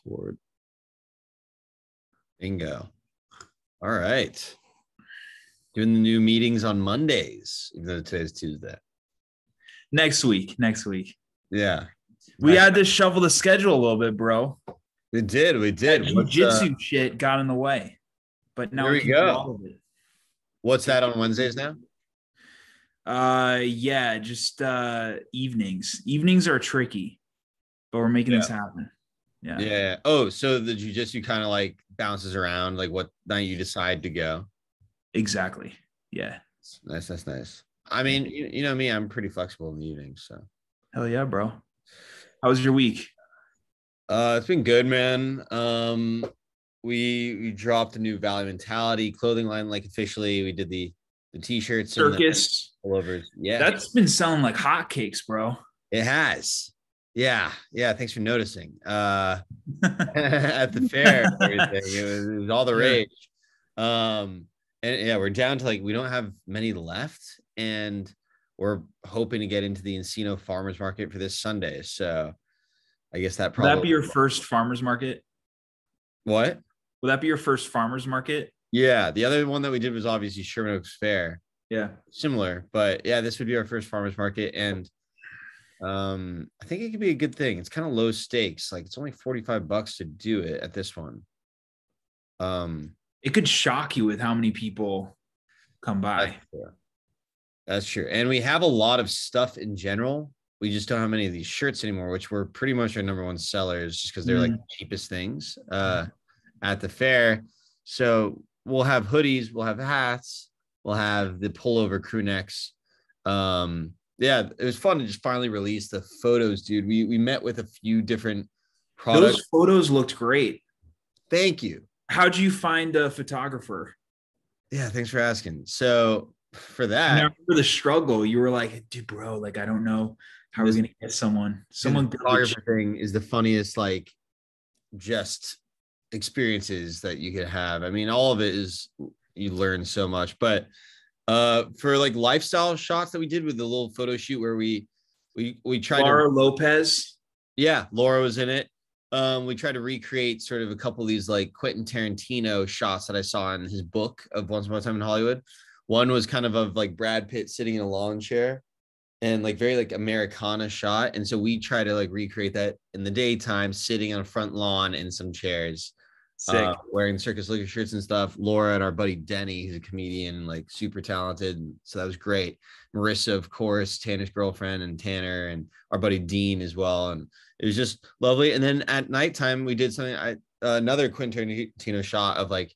Discord. Bingo. All right. Doing the new meetings on Mondays, even though today's Tuesday. Next week. Yeah. We had to shuffle the schedule a little bit, bro. We did. Jiu-jitsu shit got in the way, but now we can do all of it. What's that on Wednesdays now? Yeah, just evenings. Evenings are tricky, but we're making this happen. Yeah. Oh, so the jiu-jitsu kind of like bounces around, like what night you decide to go. Exactly. Yeah. Nice. That's nice. I mean, you know me, I'm pretty flexible in the evenings, so. Hell yeah, bro. How was your week? It's been good, man. We dropped a new Valley Mentality clothing line, like officially. We did the t-shirts, Circus pullovers. Yeah, that's been selling like hotcakes, bro. It has. Yeah. Thanks for noticing. At the fair, it was all the rage. And yeah, we're down to like we don't have many left, and we're hoping to get into the Encino Farmers Market for this Sunday. So I guess that probably will that be your first farmers market? What? Will that be your first farmers market? Yeah, the other one that we did was obviously Sherman Oaks Fair. Yeah, similar, but yeah, this would be our first farmers market, and I think it could be a good thing. It's kind of low stakes, like it's only $45 to do it at this one. It could shock you with how many people come by. That's true. And we have a lot of stuff in general. We just don't have many of these shirts anymore, which were pretty much our number one sellers just because they're like the cheapest things at the fair. So we'll have hoodies, we'll have hats, we'll have the pullover crew necks. Yeah, it was fun to just finally release the photos, dude. We met with a few different products. Those photos looked great. Thank you. How'd you find a photographer? Yeah, thanks for asking. So for that, I remember the struggle. You were like, dude, bro, like, I don't know how we're gonna get someone. The photographer thing is the funniest, like, just experiences that you could have. I mean, all of it is you learn so much, but for like lifestyle shots that we did with the little photo shoot where we tried Laura Lopez. Yeah, Laura was in it. We tried to recreate sort of a couple of these like Quentin Tarantino shots that I saw in his book of Once Upon a Time in Hollywood. One was kind of like Brad Pitt sitting in a lawn chair and like very like Americana shot. And so we try to like recreate that in the daytime, sitting on a front lawn in some chairs, wearing Circus Liquor shirts and stuff. Laura and our buddy Denny, who's a comedian, like super talented. So that was great. Marissa, of course, Tanner's girlfriend, and Tanner, and our buddy Dean as well. And it was just lovely. And then at nighttime, we did something, another Quentin Tarantino shot of like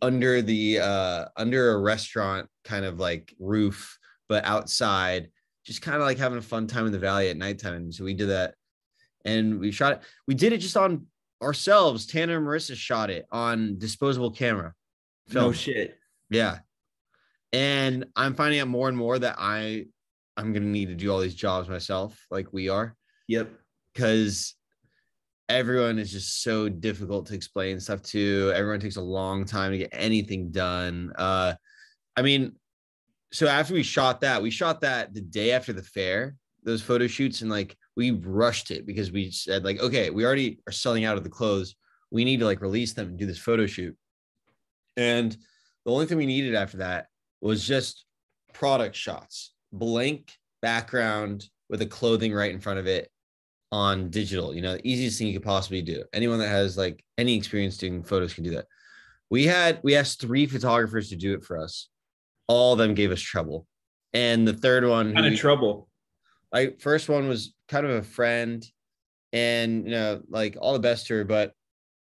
under a restaurant kind of like roof, but outside, just kind of like having a fun time in the valley at nighttime. And so we did that, and we shot it. We did it just on ourselves. Tanner and Marissa shot it on disposable camera. No shit. Yeah. And I'm finding out more and more that I'm going to need to do all these jobs myself, like we are. Yep. Because everyone is just so difficult to explain stuff to. Everyone takes a long time to get anything done. I mean, so after we shot that the day after the fair, those photo shoots, and like we rushed it because we said like, okay, we already are selling out of the clothes. We need to like release them and do this photo shoot. And the only thing we needed after that was just product shots, blank background with the clothing right in front of it on digital, the easiest thing you could possibly do. Anyone that has like any experience doing photos can do that. We asked 3 photographers to do it for us. All of them gave us trouble. And the third one, kind of trouble. Like first one was kind of a friend, and like all the best to her, but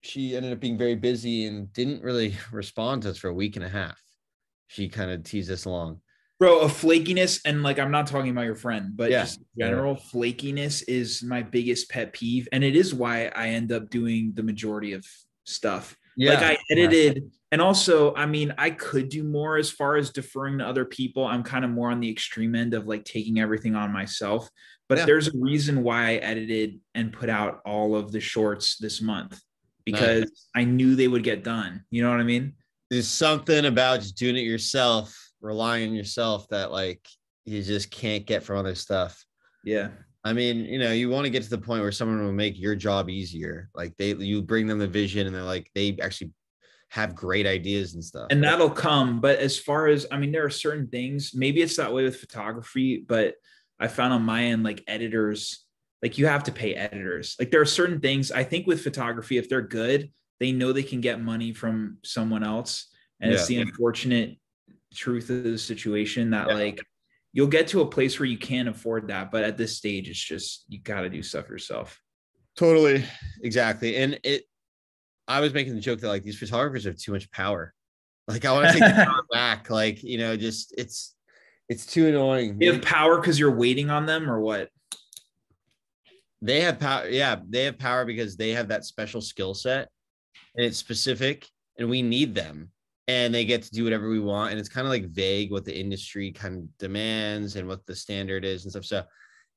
she ended up being very busy and didn't really respond to us for a week and a half. She kind of teased us along. Bro, a flakiness, and like I'm not talking about your friend, but just general flakiness is my biggest pet peeve. And it is why I end up doing the majority of stuff. Yeah. Like I edited, and also, I mean, I could do more as far as deferring to other people. I'm kind of more on the extreme end of like taking everything on myself. But there's a reason why I edited and put out all of the shorts this month, because I knew they would get done. You know what I mean? There's something about just doing it yourself, relying on yourself, that like you just can't get from other stuff. Yeah. I mean, you want to get to the point where someone will make your job easier. Like you bring them the vision and they're like, they actually have great ideas and stuff. And that'll come. But as far as, I mean, there are certain things, maybe it's that way with photography, but I found on my end, like editors, like you have to pay editors. Like there are certain things I think with photography, if they're good, they know they can get money from someone else. And it's the unfortunate truth of the situation that like you'll get to a place where you can't afford that. But at this stage, it's just, you got to do stuff yourself. Totally. Exactly. And I was making the joke that like these photographers have too much power. Like I want to take the power back. Like, just it's too annoying. You have power because you're waiting on them or what? They have power. Yeah. They have power because they have that special skill set and it's specific and we need them. And they get to do whatever we want. And it's kind of like vague what the industry kind of demands and what the standard is and stuff. So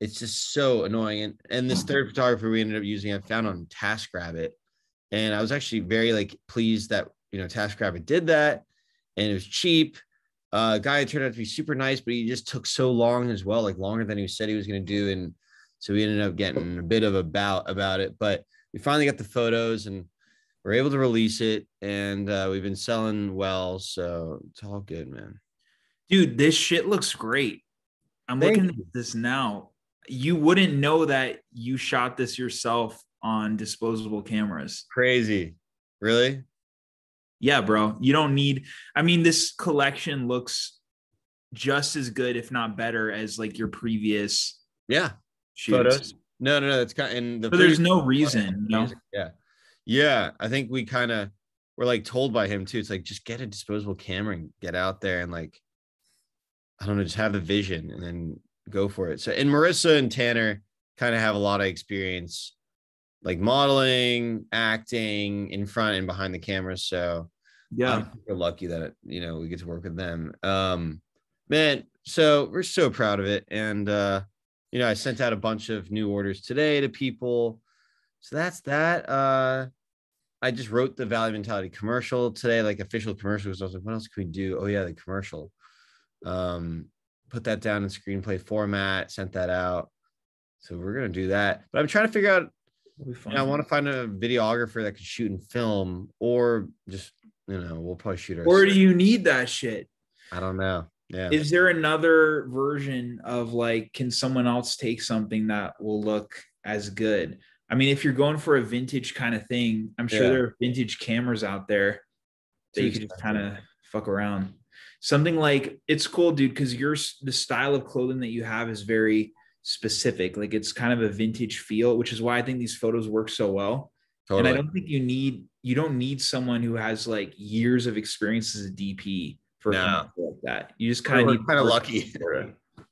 it's just so annoying. And this third photographer we ended up using, I found on TaskRabbit. And I was actually very like pleased that, TaskRabbit did that and it was cheap. Guy turned out to be super nice, but he just took so long as well, like longer than he said he was going to do. And so we ended up getting a bit of a bout about it, but we finally got the photos and we're able to release it, and we've been selling well, so it's all good, man. Dude, this shit looks great. I'm looking at this now. You wouldn't know that you shot this yourself on disposable cameras. Crazy. Really? Yeah, bro. You don't need, I mean, this collection looks just as good, if not better, as like your previous shoots. Photos. No, that's kind of, but there's no reason, Yeah, I think we kind of were like told by him too. It's like, just get a disposable camera and get out there and like, I don't know, just have the vision and then go for it. So, and Marissa and Tanner kind of have a lot of experience like modeling, acting in front and behind the camera. So we're lucky that, we get to work with them. Man, so we're so proud of it. And, I sent out a bunch of new orders today to people. So that's that. I just wrote the Valley Mentality commercial today, like official commercial. So I was like, what else can we do? Oh yeah, the commercial. Put that down in screenplay format, sent that out. So we're gonna do that. But I'm trying to figure out. I want to find a videographer that could shoot and film, or just we'll probably shoot ourselves. Or do you need that shit? I don't know. Yeah. Is there another version of like, can someone else take something that will look as good? I mean, if you're going for a vintage kind of thing, I'm sure there are vintage cameras out there that you could just kind of fuck around. Something like, it's cool, dude, because the style of clothing that you have is very specific. Like it's kind of a vintage feel, which is why I think these photos work so well. Totally. And I don't think you don't need someone who has like years of experience as a DP for like that. You just kind of kind of lucky.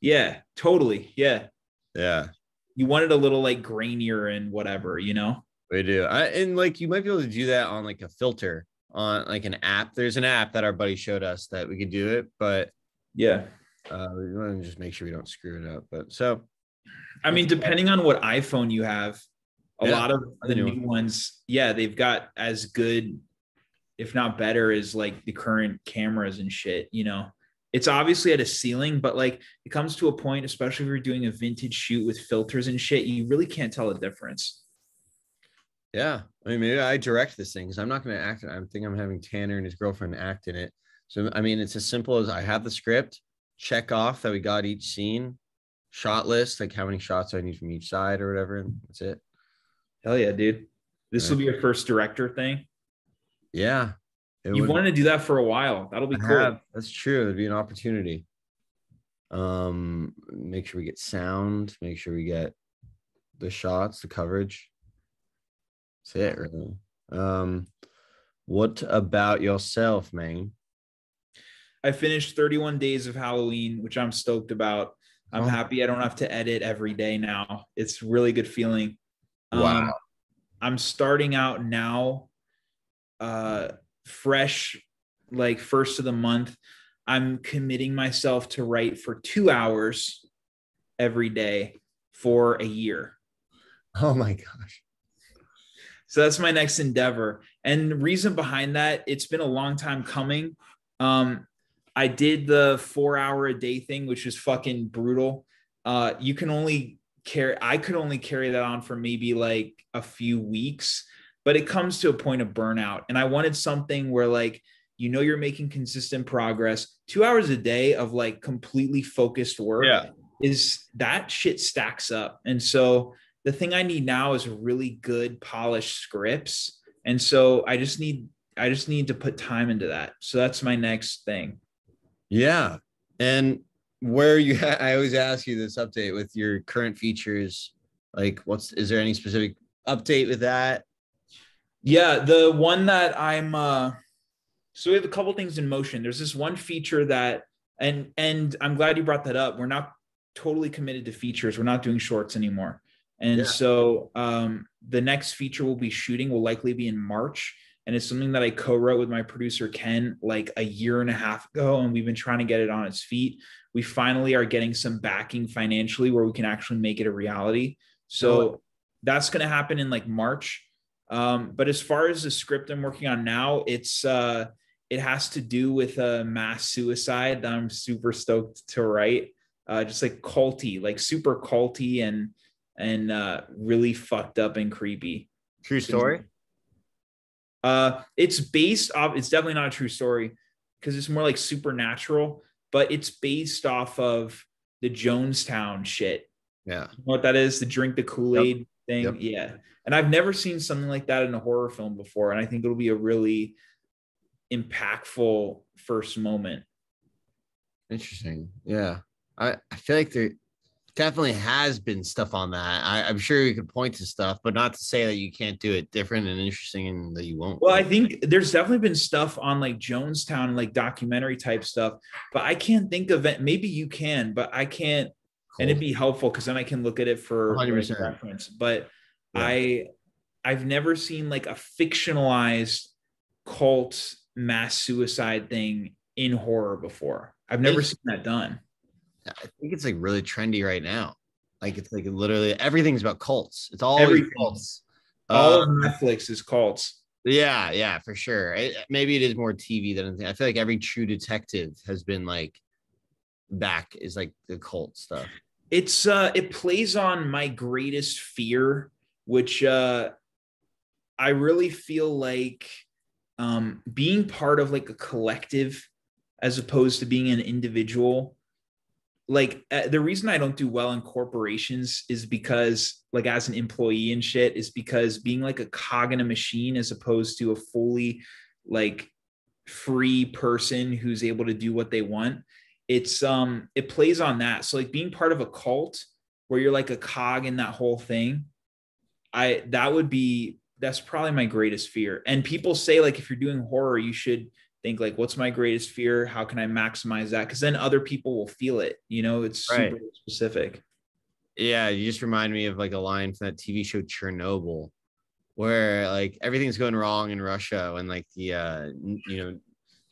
Yeah, totally. Yeah. Yeah. You want it a little like grainier and whatever, We do. And like, you might be able to do that on like a filter on like an app. There's an app that our buddy showed us that we could do it, but we want to just make sure we don't screw it up. But so, I mean, depending on what iPhone you have, a lot of the new ones, they've got as good, if not better, as like the current cameras and shit, It's obviously at a ceiling, but like it comes to a point, especially if you're doing a vintage shoot with filters and shit, you really can't tell the difference. Yeah. I mean, maybe I direct this thing because I'm not going to act. I think I'm having Tanner and his girlfriend act in it. So, I mean, it's as simple as I have the script, check off that we got each scene, shot list, like how many shots I need from each side or whatever. And that's it. Hell yeah, dude. This will be your first director thing. Yeah. You wanted to do that for a while. That'll be cool. That's true. It'd be an opportunity. Make sure we get sound, make sure we get the shots, the coverage. That's it, really. What about yourself, man? I finished 31 Days of Halloween, which I'm stoked about. I'm happy I don't have to edit every day now. It's a really good feeling. Wow. I'm starting out now, fresh, like first of the month. I'm committing myself to write for 2 hours every day for a year. Oh my gosh. So that's my next endeavor. And the reason behind that, it's been a long time coming. I did the 4 hour a day thing, which is fucking brutal. You can only could only carry that on for maybe like a few weeks, but it comes to a point of burnout. And I wanted something where like, you're making consistent progress. 2 hours a day of like completely focused work is that shit stacks up. And so the thing I need now is really good polished scripts. And so I just need to put time into that. So that's my next thing. Yeah. And I always ask you this update with your current features. Like is there any specific update with that? Yeah. The one that so we have a couple things in motion. There's this one feature that, and I'm glad you brought that up. We're not totally committed to features. We're not doing shorts anymore. And so the next feature we'll be shooting will likely be in March. And it's something that I co-wrote with my producer, Ken, like a year and a half ago. And we've been trying to get it on its feet. We finally are getting some backing financially where we can actually make it a reality. So that's going to happen in like March. But as far as the script I'm working on now, it has to do with a mass suicide that I'm super stoked to write. Just like culty, like super culty and really fucked up and creepy. True story? It's definitely not a true story because it's more like supernatural, but it's based off of the Jonestown shit. Yeah. You know what that is? The drink the Kool-Aid thing. Yep. Yeah. And I've never seen something like that in a horror film before. And I think it'll be a really impactful first moment. Interesting. Yeah. I feel like there definitely has been stuff on that. I'm sure you could point to stuff, but not to say that you can't do it different and interesting and that you won't. Well, I think there's definitely been stuff on like Jonestown and like documentary type stuff, but I can't think of it. Maybe you can, but I can't. Cool. And it'd be helpful because then I can look at it for 100%. reference. But yeah. I've never seen like a fictionalized cult mass suicide thing in horror before. I've never seen that done. I think it's like really trendy right now. Like it's like literally everything's about cults. It's all cults. All of Netflix is cults. Yeah, for sure. Maybe it is more TV than anything. I feel like every True Detective has been like back is like the cult stuff. It plays on my greatest fear, which I really feel like being part of like a collective as opposed to being an individual. Like the reason I don't do well in corporations is because like as an employee and shit is because being like a cog in a machine as opposed to a fully like free person who's able to do what they want. It plays on that. So like being part of a cult where you're like a cog in that whole thing, that's probably my greatest fear. And people say like, if you're doing horror, you should think like, what's my greatest fear? How can I maximize that? Because then other people will feel it. It's super specific. Yeah, you just remind me of like a line from that TV show Chernobyl, where like everything's going wrong in Russia when like the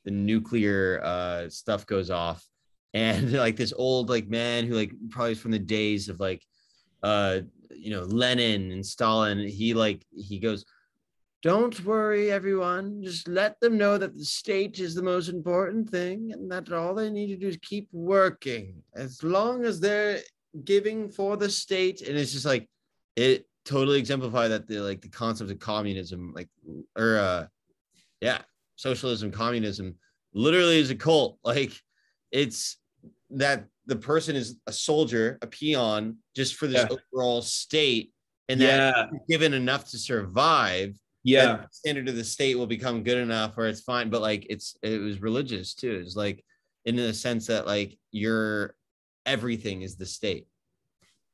nuclear stuff goes off, and like this old like man who like probably from the days of like Lenin and Stalin, he goes, "Don't worry, everyone. Just let them know that the state is the most important thing and that all they need to do is keep working. As long as they're giving for the state." And it's just like, it totally exemplified that the concept of communism, socialism, communism literally is a cult. Like it's that the person is a soldier, a peon just for this overall state. And that given enough to survive, the standard of the state will become good enough where it's fine. But like it was religious too. It's like in the sense that like everything is the state.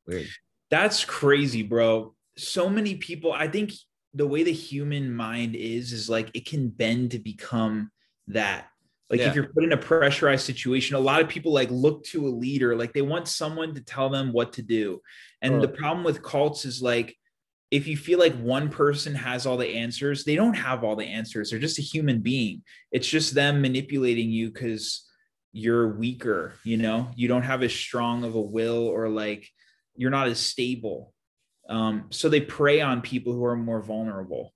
Weird. That's crazy, bro. So many people, I think the way the human mind is like it can bend to become that. Like if you're put in a pressurized situation, a lot of people like look to a leader, like they want someone to tell them what to do. And the problem with cults is like, if you feel like one person has all the answers, they don't have all the answers. They're just a human being. It's just them manipulating you because you're weaker, you don't have as strong of a will, or like you're not as stable. So they prey on people who are more vulnerable.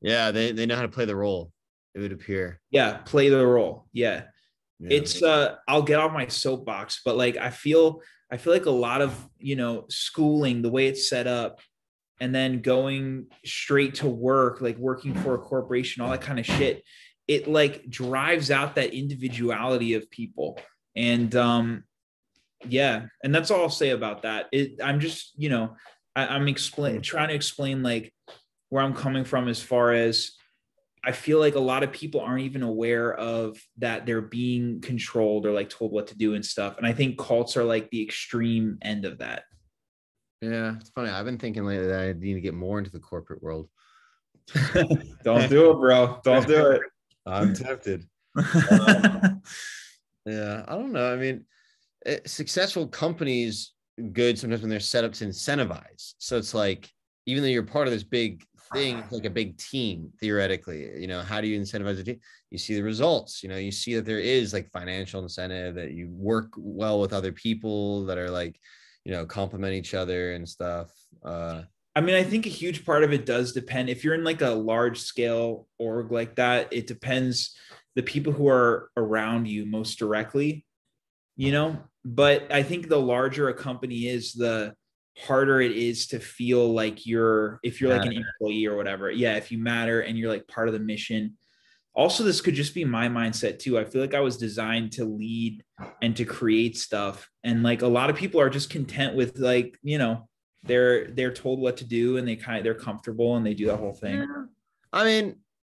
Yeah, they know how to play the role, it would appear. Yeah, play the role. Yeah. It's I'll get off my soapbox, but like I feel I feel like a lot of, schooling, the way it's set up, and then going straight to work, like working for a corporation, all that kind of shit, it like drives out that individuality of people. And yeah, and that's all I'll say about that. I'm just, I'm trying to explain like where I'm coming from, as far as I feel like a lot of people aren't even aware of that they're being controlled or like told what to do and stuff. And I think cults are like the extreme end of that. Yeah, it's funny. I've been thinking lately that I need to get more into the corporate world. Don't do it, bro. Don't do it. I'm tempted. Yeah, I don't know. I mean, successful companies good sometimes when they're set up to incentivize. So it's like, even though you're part of this big thing, it's like a big team theoretically. How do you incentivize the team? You see the results. You see that there is like financial incentive, that you work well with other people that are like, complement each other and stuff. I mean, I think a huge part of it does depend. If you're in like a large scale org like that, it depends the people who are around you most directly, but I think the larger a company is, the harder it is to feel like if you're like an employee or whatever. Yeah. If you matter and you're like part of the mission. Also, this could just be my mindset too. I feel like I was designed to lead and to create stuff. And like a lot of people are just content with like, they're told what to do, and they're comfortable and they do that whole thing. Yeah. I mean,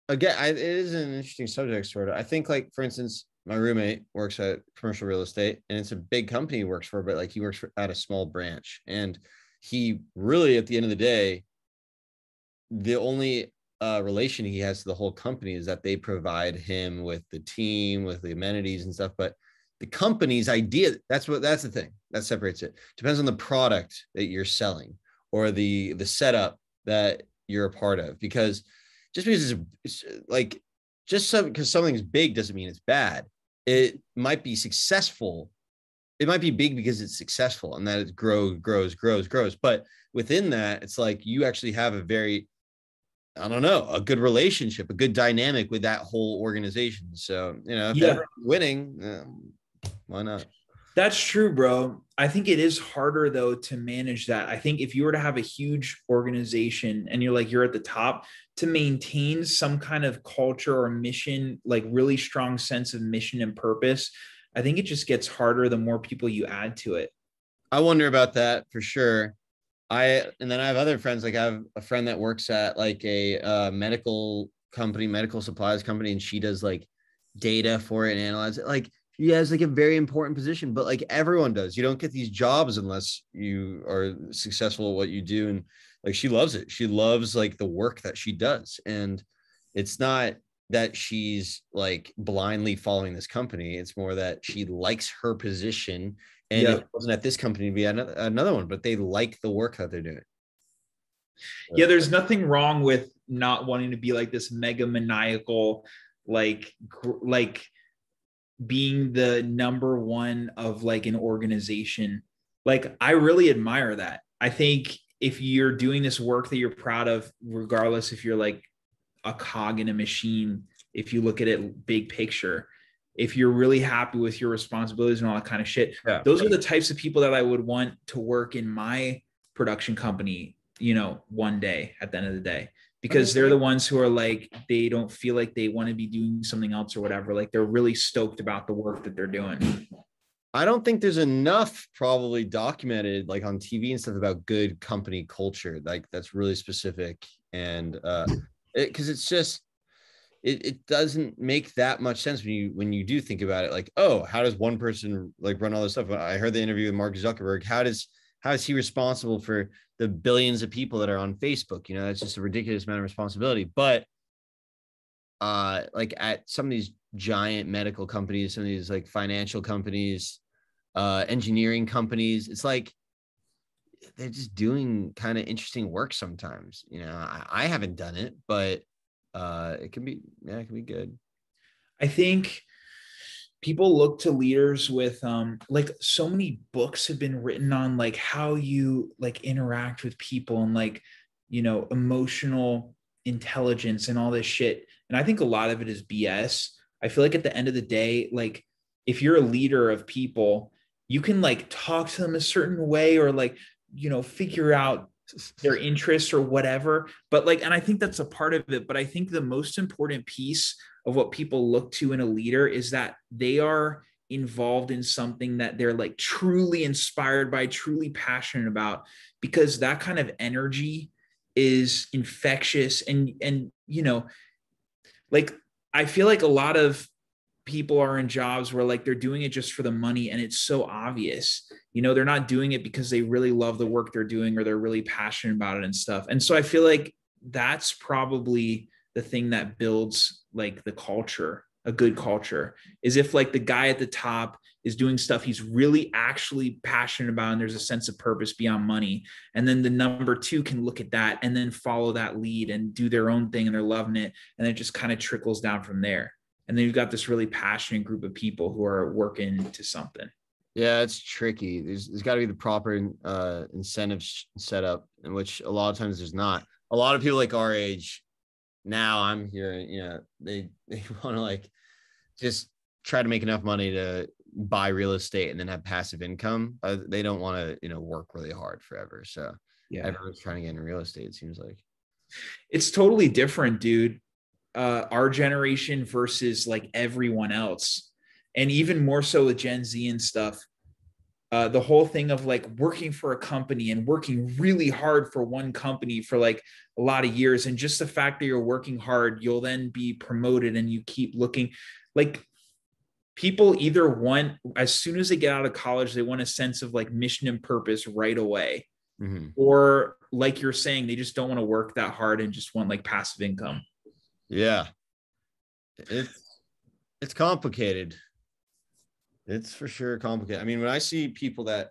again, it is an interesting subject, sort of. I think, like, for instance, my roommate works at commercial real estate, and it's a big company he works for, but like he works at a small branch, and he really, at the end of the day, the only relation he has to the whole company is that they provide him with the team, with the amenities and stuff. But the company's idea, that's the thing that separates it. Depends on the product that you're selling or the setup that you're a part of. Because just because it's like, because something's big doesn't mean it's bad. It might be successful. It might be big because it's successful and that it grows. But within that, it's like you actually have a very, I don't know, a good relationship, a good dynamic with that whole organization. So, if everyone's winning, why not? That's true, bro. I think it is harder though to manage that. I think if you were to have a huge organization and you're at the top, to maintain some kind of culture or mission, like really strong sense of mission and purpose, I think it just gets harder the more people you add to it. I wonder about that for sure. And then I have other friends, like I have a friend that works at like a medical supplies company, and she does like data for it and analyze it. Like, he has like a very important position, but like everyone does. You don't get these jobs unless you are successful at what you do. And like, she loves it. She loves like the work that she does. And it's not that she's like blindly following this company. It's more that she likes her position. And it wasn't at this company to be another one, but they like the work that they're doing. Yeah, there's nothing wrong with not wanting to be like this mega maniacal, like being the number one of like an organization. Like, I really admire that. I think if you're doing this work that you're proud of, regardless if you're like a cog in a machine, if you look at it big picture, if you're really happy with your responsibilities and all that kind of shit, those are the types of people that I would want to work in my production company, one day at the end of the day, because they're the ones who are like, they don't feel like they want to be doing something else or whatever. Like, they're really stoked about the work that they're doing. I don't think there's enough probably documented like on TV and stuff about good company culture. Like, that's really specific. And because it's just, it doesn't make that much sense when you do think about it. Like, oh, how does one person like run all this stuff? I heard the interview with Mark Zuckerberg. How is he responsible for the billions of people that are on Facebook? That's just a ridiculous amount of responsibility. But like at some of these giant medical companies, some of these like financial companies, engineering companies, it's like they're just doing kind of interesting work sometimes. I haven't done it, but it can be good. I think people look to leaders with like, so many books have been written on like how you like interact with people and like, emotional intelligence and all this shit. And I think a lot of it is BS. I feel like at the end of the day, like, if you're a leader of people, you can like talk to them a certain way or like, figure out their interests or whatever. But like, and I think that's a part of it. But I think the most important piece of what people look to in a leader is that they are involved in something that they're like truly inspired by, truly passionate about, because that kind of energy is infectious. And like, I feel like a lot of people are in jobs where like they're doing it just for the money, and it's so obvious. They're not doing it because they really love the work they're doing or they're really passionate about it and stuff. And so I feel like that's probably the thing that builds like the culture, a good culture, is if like the guy at the top is doing stuff he's really actually passionate about and there's a sense of purpose beyond money, and then the number two can look at that and then follow that lead and do their own thing and they're loving it, and it just kind of trickles down from there. And then you've got this really passionate group of people who are working to something. Yeah, it's tricky. There's got to be the proper incentives set up, in which a lot of times there's not. A lot of people like our age now, I'm here, they want to like just try to make enough money to buy real estate and then have passive income. They don't want to, work really hard forever. So yeah, everyone's trying to get into real estate, it seems like. It's totally different, dude. Our generation versus like everyone else, and even more so with Gen Z and stuff. The whole thing of like working for a company and working really hard for one company for like a lot of years, and just the fact that you're working hard, you'll then be promoted and you keep looking. Like, people either want, as soon as they get out of college, they want a sense of like mission and purpose right away. Mm-hmm. Or like you're saying, they just don't want to work that hard and just want like passive income. Yeah. It's complicated. It's for sure complicated. I mean, when I see people that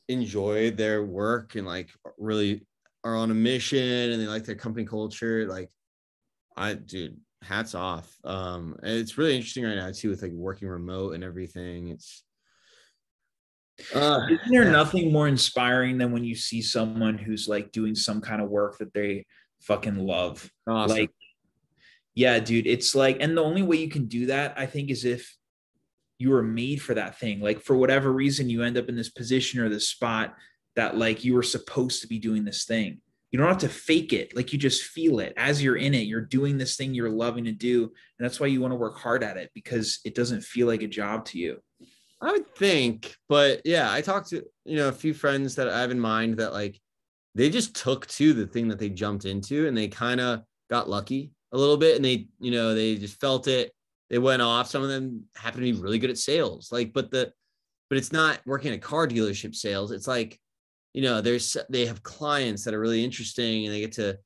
enjoy their work and like really are on a mission and they like their company culture, like dude, hats off. And it's really interesting right now too, with like working remote and everything. Isn't there nothing more inspiring than when you see someone who's like doing some kind of work that they fucking love? Awesome. Like, yeah, dude, it's like, and the only way you can do that, I think, is if you were made for that thing. Like, for whatever reason, you end up in this position or this spot that like you were supposed to be doing this thing. You don't have to fake it. Like, you just feel it as you're in it. You're doing this thing you're loving to do. And that's why you want to work hard at it, because it doesn't feel like a job to you. I would think, but yeah, I talked to, a few friends that I have in mind that like, they just took to the thing that they jumped into and they kind of got lucky a little bit. And they, they just felt it. They went off. Some of them happen to be really good at sales. Like, but it's not working at car dealership sales. It's like, they have clients that are really interesting and they get to,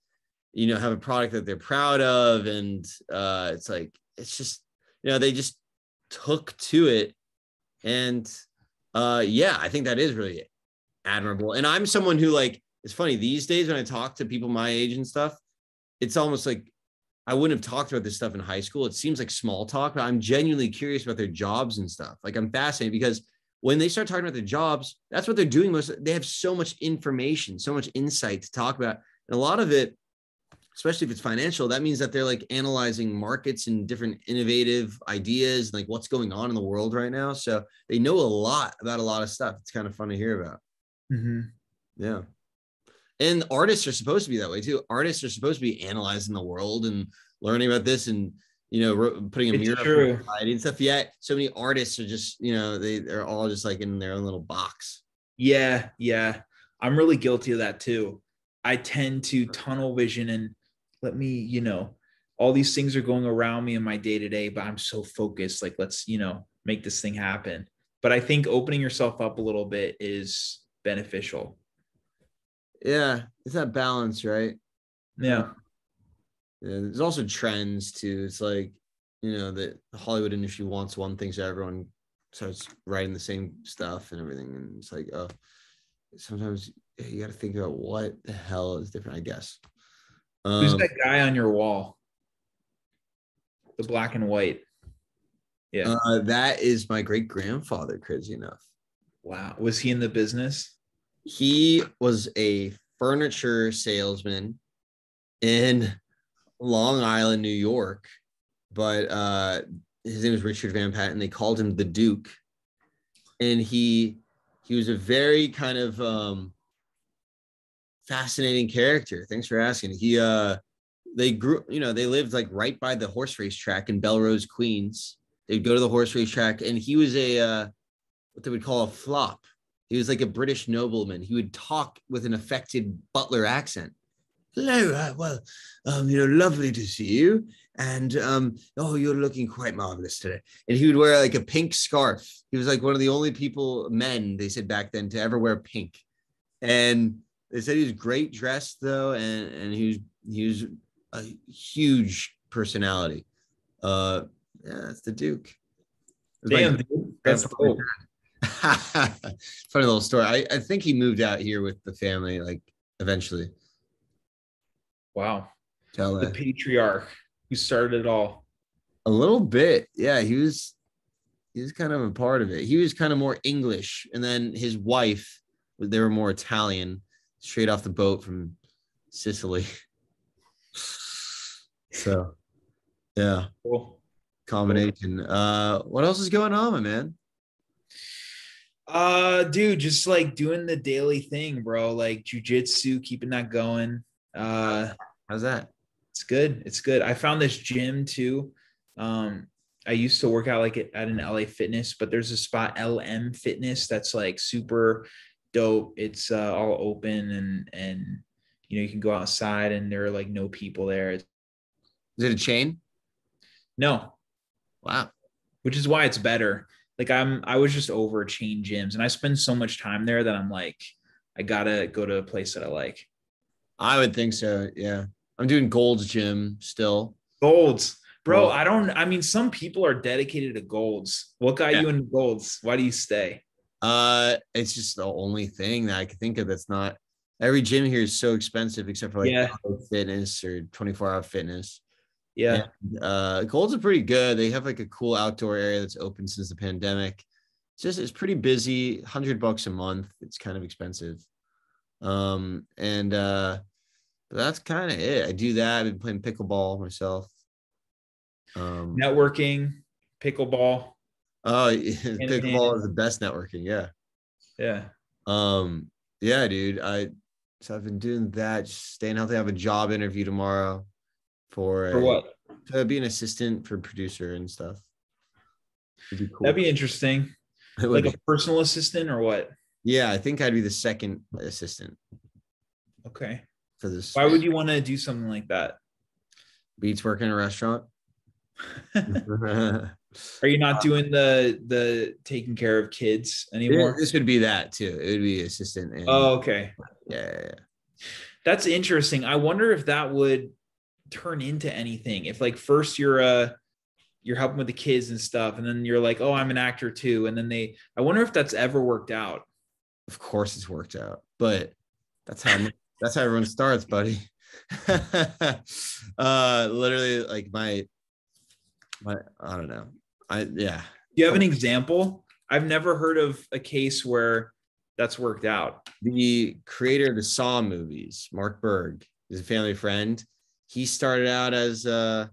have a product that they're proud of. And it's like, it's just, they just took to it. And yeah, I think that is really admirable. And I'm someone who, like, it's funny these days when I talk to people my age and stuff, it's almost like I wouldn't have talked about this stuff in high school. It seems like small talk, but I'm genuinely curious about their jobs and stuff. Like, I'm fascinated because when they start talking about their jobs, that's what they're doing. They have so much information, so much insight to talk about. And a lot of it, especially if it's financial, that means that they're like analyzing markets and different innovative ideas, and like what's going on in the world right now. So they know a lot about a lot of stuff. It's kind of fun to hear about. Mm-hmm. Yeah. And artists are supposed to be that way too. Artists are supposed to be analyzing the world and learning about this and, putting a mirror up in society and stuff. Yet so many artists are just, they're all just like in their own little box. Yeah. Yeah. I'm really guilty of that too. I tend to tunnel vision and let me, all these things are going around me in my day to day, but I'm so focused. Like, let's, make this thing happen. But I think opening yourself up a little bit is beneficial. Yeah, it's that balance, right? Yeah. There's also trends too. It's like, the Hollywood industry wants one thing, so everyone starts writing the same stuff and everything. And it's like, sometimes you got to think about what the hell is different, I guess. Who's that guy on your wall? The black and white. Yeah. That is my great grandfather, crazy enough. Wow. Was he in the business? He was a furniture salesman in Long Island, New York, but his name was Richard Van Patten. They called him the Duke. and he was a very kind of fascinating character. Thanks for asking. They grew, they lived like right by the horse race track in Belrose, Queens. They'd go to the horse race track, and he was a what they would call a flop. He was like a British nobleman. He would talk with an affected butler accent. Hello, lovely to see you. And oh, you're looking quite marvelous today. And he would wear like a pink scarf. He was like one of the only men, they said back then, to ever wear pink. And they said he was great dressed though, and he was a huge personality. Yeah, that's the Duke. Damn, dude, that's cool. Funny little story. I think he moved out here with the family, like eventually. Wow. The patriarch who started it all. A little bit. Yeah, he was kind of a part of it. He was kind of more English. And then his wife, they were more Italian, straight off the boat from Sicily. So yeah. Cool. Combination. What else is going on, my man? Dude, just like doing the daily thing, bro. Like jujitsu, keeping that going. How's that? It's good. I found this gym too. I used to work out like at an LA Fitness, but there's a spot, LM Fitness, that's like super dope. It's all open and you can go outside and there are like no people there. Is it a chain? No. Wow. Which is why it's better. Like I was just over chain gyms, and I spend so much time there that I'm like, I gotta go to a place that I like. I would think so. Yeah. I'm doing Gold's Gym still. Gold's, bro. I mean, some people are dedicated to Gold's. What got you into Gold's? Why do you stay? It's just the only thing that I can think of that's not. Every gym here is so expensive except for like Fitness or 24-hour fitness. Yeah. And, Gold's are pretty good. They have like a cool outdoor area that's open since the pandemic. It's pretty busy. $100 a month. It's kind of expensive. But that's kind of it. I do that. I've been playing pickleball myself. Networking, pickleball. Oh, pickleball is the best networking. Yeah. Yeah. Yeah, dude. So I've been doing that, just staying healthy. I have a job interview tomorrow for what? To be an assistant for producer and stuff. It'd be cool. That'd be interesting. Like a personal assistant or what? Yeah, I think I'd be the second assistant. Okay. For this. Why would you want to do something like that? Beats working in a restaurant. Are you not doing the taking care of kids anymore? This would be that too. It would be assistant. Okay. Yeah. That's interesting. I wonder if that would turn into anything. If like first you're helping with the kids and stuff, and then you're like, oh, I'm an actor too, and then I wonder if that's ever worked out. Of course, it's worked out, but that's how everyone starts, buddy. Literally, like my I don't know. Do you have an example? I've never heard of a case where that's worked out. The creator of the Saw movies, Mark Berg, is a family friend. He started out as the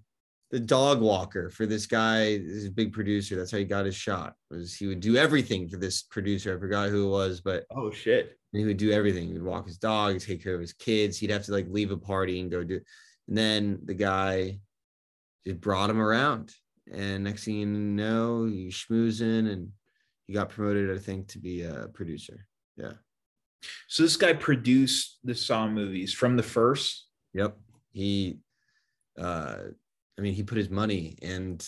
dog walker for this guy, this big producer. That's how he got his shot. He would do everything for this producer. I forgot who it was, but oh shit. He would do everything. He would walk his dog, take care of his kids. He'd have to like leave a party and go do. And then the guy just brought him around. And next thing you know, he's schmoozing, and he got promoted, I think, to be a producer. Yeah. So this guy produced the Saw movies from the first? Yep. He put his money and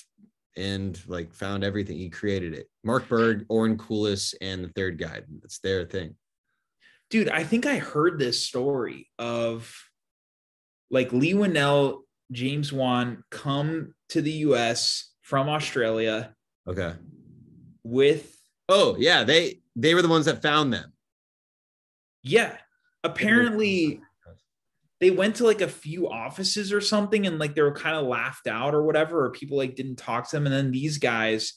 like found everything. He created it. Mark Berg, Oren Koulis, and the third guy. That's their thing. Dude, I think I heard this story of like Leigh Whannell, James Wan come to the US from Australia. Okay. Oh yeah, they were the ones that found them. Yeah. Apparently they went to like a few offices or something, and like they were kind of laughed out or whatever, or people like didn't talk to them. And then these guys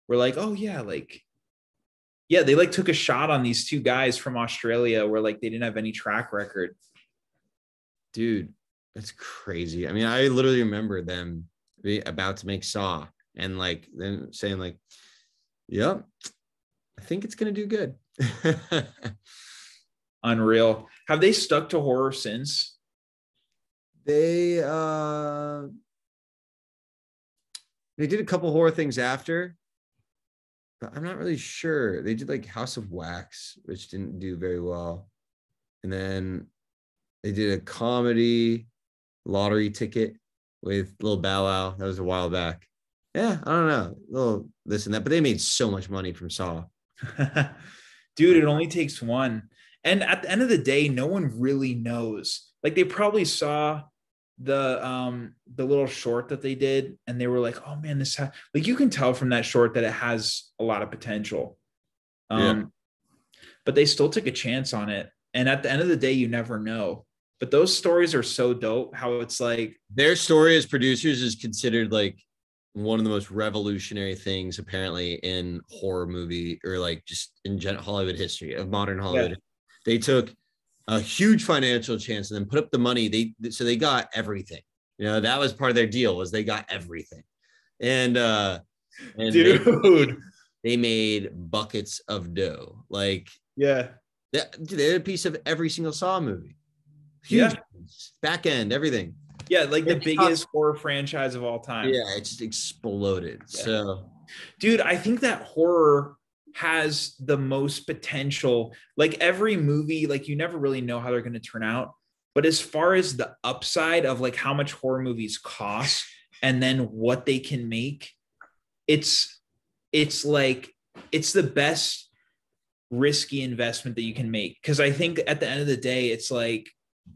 were like, oh yeah, like, yeah, they like took a shot on these two guys from Australia where like they didn't have any track record. Dude, that's crazy. I mean, I literally remember them about to make Saw and like then saying like, yep, I think it's gonna do good. Unreal. Have they stuck to horror since? They did a couple horror things after, but I'm not really sure. They did like House of Wax, which didn't do very well. And then they did a comedy lottery ticket with Lil Bow Wow. That was a while back. Yeah, I don't know. A little this and that, but they made so much money from Saw. Dude, it only takes one. And at the end of the day, no one really knows. Like they probably saw the little short that they did and they were like, oh man, like you can tell from that short that it has a lot of potential. But they still took a chance on it. And at the end of the day, you never know. But those stories are so dope. How it's like their story as producers is considered like one of the most revolutionary things apparently in horror movie or like just in Hollywood history of modern Hollywood. Yeah. They took a huge financial chance and then put up the money. So they got everything. You know, that was part of their deal was they got everything. And dude, they made buckets of dough. Like, yeah, they had a piece of every single Saw movie. Huge back end, everything. Yeah, like the biggest horror franchise of all time. Yeah, it just exploded. Yeah. So, dude, I think that horror has the most potential. Like every movie, like you never really know how they're going to turn out. But as far as the upside of like how much horror movies cost and then what they can make, it's like it's the best risky investment that you can make. Because I think at the end of the day, it's like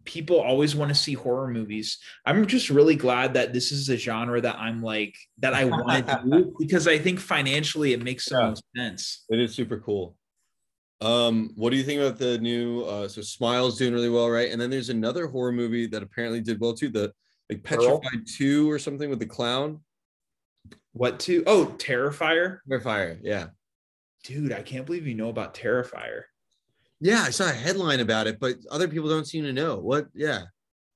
people always want to see horror movies. I'm just really glad that this is a genre that I'm like that I want to do because I think financially it makes so much sense. It is super cool. What do you think about the new so Smile's doing really well, right? And then there's another horror movie that apparently did well too, the like Petrified 2 or something with the clown. What 2? Oh, Terrifier. Terrifier, yeah. Dude, I can't believe you know about Terrifier. Yeah, I saw a headline about it, but other people don't seem to know. What? Yeah.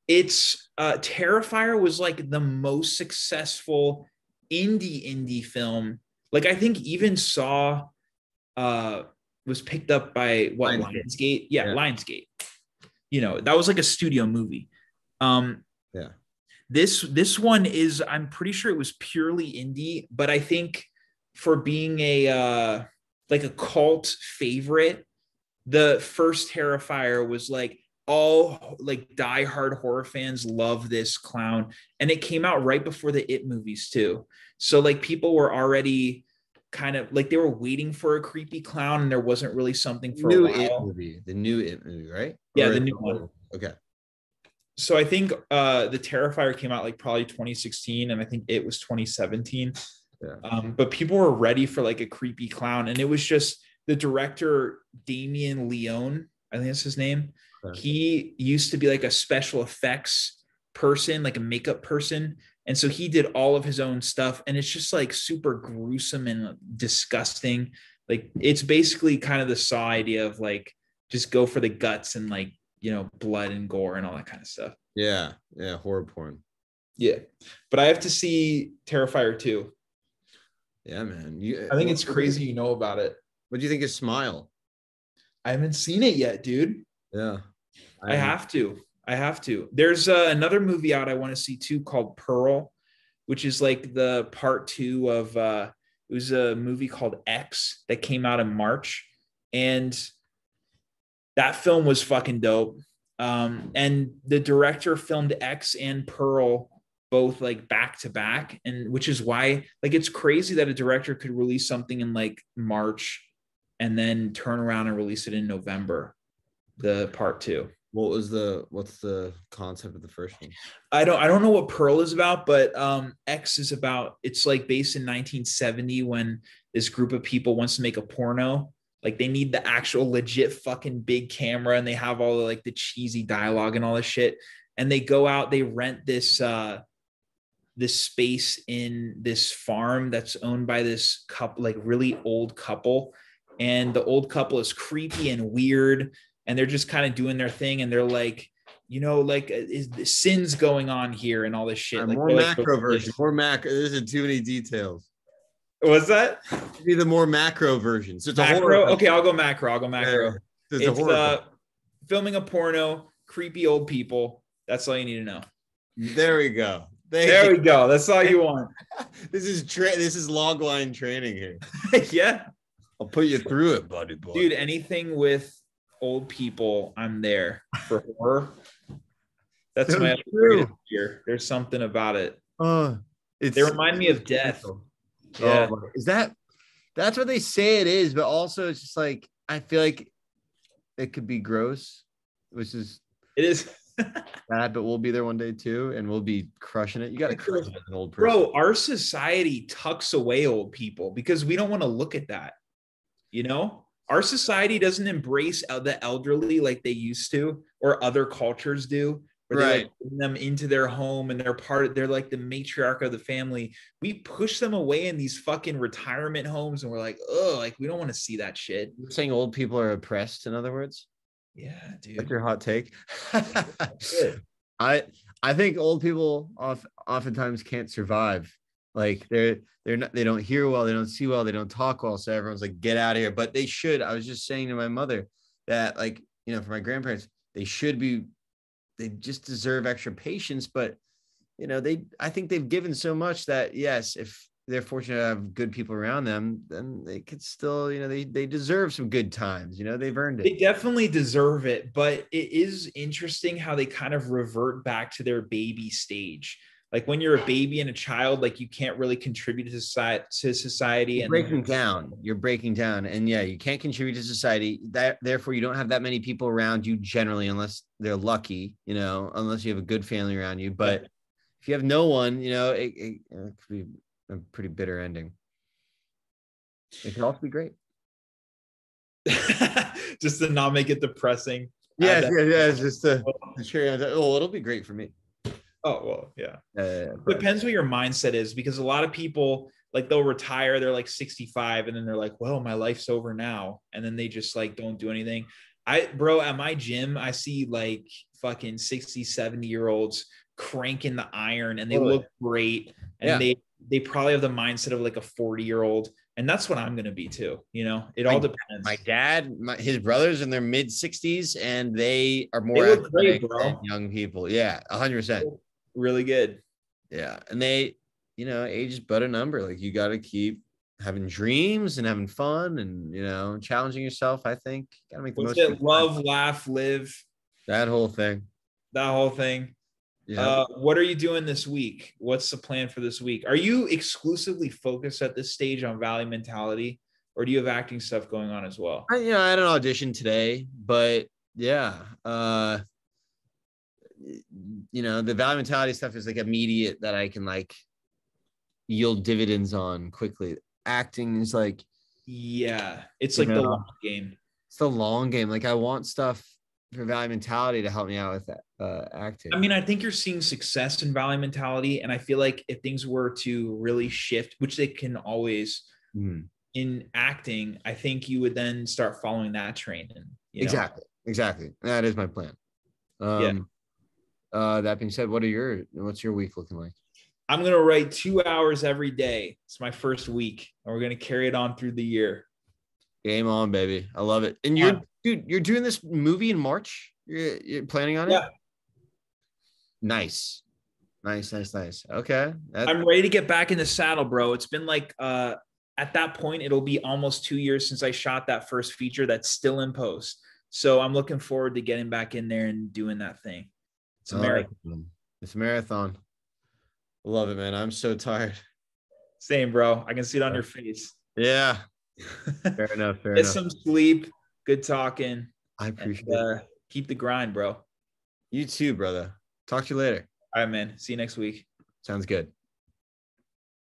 It's Terrifier was like the most successful indie film. Like I think even Saw was picked up by what Lionsgate? Yeah, Lionsgate. You know, that was like a studio movie. Yeah. This one is, I'm pretty sure it was purely indie, but I think for being a like a cult favorite, the first Terrifier was like all like diehard horror fans love this clown, and it came out right before the It movies too. So like people were already kind of like they were waiting for a creepy clown, and there wasn't really something for new a while. the new It movie, right? Yeah, the new one. Okay. So I think the Terrifier came out like probably 2016, and I think It was 2017. Yeah. But people were ready for like a creepy clown, and it was just the director Damien Leone, I think that's his name. Okay. He used to be like a special effects person, like a makeup person. And so he did all of his own stuff. And it's just like super gruesome and disgusting. Like it's basically kind of the Saw idea of like, just go for the guts and like, you know, blood and gore and all that kind of stuff. Yeah. Yeah. Horror porn. Yeah. But I have to see Terrifier 2. Yeah, man. I think it's crazy you know about it. What do you think of Smile? I haven't seen it yet, dude. Yeah. I have to. There's another movie out I want to see too called Pearl, which is like the part 2 of it was a movie called X that came out in March. And that film was fucking dope. And the director filmed X and Pearl both like back to back, and which is why like it's crazy that a director could release something in like March and then turn around and release it in November, the part 2. What's the concept of the first one? I don't know what Pearl is about, but X is about, it's like based in 1970 when this group of people wants to make a porno. Like they need the actual legit fucking big camera, and they have all the like the cheesy dialogue and all this shit. And they go out, they rent this space in this farm that's owned by this couple, like really old couple. And the old couple is creepy and weird, and they're just kind of doing their thing. And they're like, you know, like is the sins going on here and all this shit. Like more macro version, more macro. There's too many details. What's that? Be the more macro version. So it's macro? a horror. Okay, I'll go macro. Yeah. It's filming a porno, creepy old people. That's all you need to know. There we go. There we go. That's all you want. This is log line training here. Yeah. I'll put you through it, buddy boy. Dude, anything with old people, I'm there for horror. That's my fear. There's something about it. They remind me of death. Yeah. Is that's what they say it is, but also it's just like I feel like it could be gross, which is it is bad, but we'll be there one day too, and we'll be crushing it. You got to crush it as an old person. Bro, our society tucks away old people because we don't want to look at that. You know, our society doesn't embrace the elderly like they used to, or other cultures do, where they like bring them into their home and they're like the matriarch of the family. We push them away in these fucking retirement homes, and we're like, oh, like we don't want to see that shit. You're saying old people are oppressed, in other words? Yeah, dude. That's your hot take. I think old people oftentimes can't survive. Like they don't hear well, they don't see well, they don't talk well. So everyone's like, get out of here. But they should. I was just saying to my mother that, like, you know, for my grandparents, they just deserve extra patience. But you know, I think they've given so much that yes, if they're fortunate to have good people around them, then they could still, you know, they deserve some good times. You know, they've earned it. They definitely deserve it, but it is interesting how they kind of revert back to their baby stage. Like when you're a baby and a child, like you can't really contribute to society. You're breaking down. And yeah, you can't contribute to society. Therefore, you don't have that many people around you generally, unless they're lucky, you know, unless you have a good family around you. But if you have no one, you know, it could be a pretty bitter ending. It could also be great. Just to not make it depressing. Yes. Just the cherry on top. Oh, it'll be great for me. Oh, well, yeah. Depends what your mindset is, because a lot of people, like, they'll retire, they're like 65, and then they're like, well, my life's over now. And then they just like don't do anything. Bro, at my gym, I see like fucking 60, 70-year-olds cranking the iron, and they look great. And they probably have the mindset of like a 40-year-old. And that's what I'm going to be too. You know, it all depends. My dad, his brothers in their mid 60s, and they are more athletic than young people. Yeah, 100%. Really good. Yeah. And they, you know, age is but a number. Like you got to keep having dreams and having fun and, you know, challenging yourself. I think you got to make the most of it. Love, laugh, live. That whole thing. Yeah. What are you doing this week? What's the plan for this week? Are you exclusively focused at this stage on Valley Mentality, or do you have acting stuff going on as well? I had an audition today, but yeah. You know, the Valley Mentality stuff is like immediate that I can like yield dividends on quickly. Acting is like, it's like the long game. It's the long game. Like I want stuff for Valley Mentality to help me out with that acting. I mean, I think you're seeing success in Valley Mentality, and I feel like if things were to really shift, which they can always in acting, I think you would then start following that train. And exactly. That is my plan. That being said, what's your week looking like? I'm going to write 2 hours every day. It's my first week, and we're going to carry it on through the year. Game on, baby. I love it. And you're doing this movie in March? You're planning on it? Yeah. Nice. Okay. I'm ready to get back in the saddle, bro. It's been like, at that point, it'll be almost 2 years since I shot that first feature that's still in post. So I'm looking forward to getting back in there and doing that thing. It's a marathon. It's a marathon. Love it, man. I'm so tired. Same, bro. I can see it on your face. Yeah. Fair enough. Get some sleep. Good talking. I appreciate it. Keep the grind, bro. You too, brother. Talk to you later. All right, man. See you next week. Sounds good.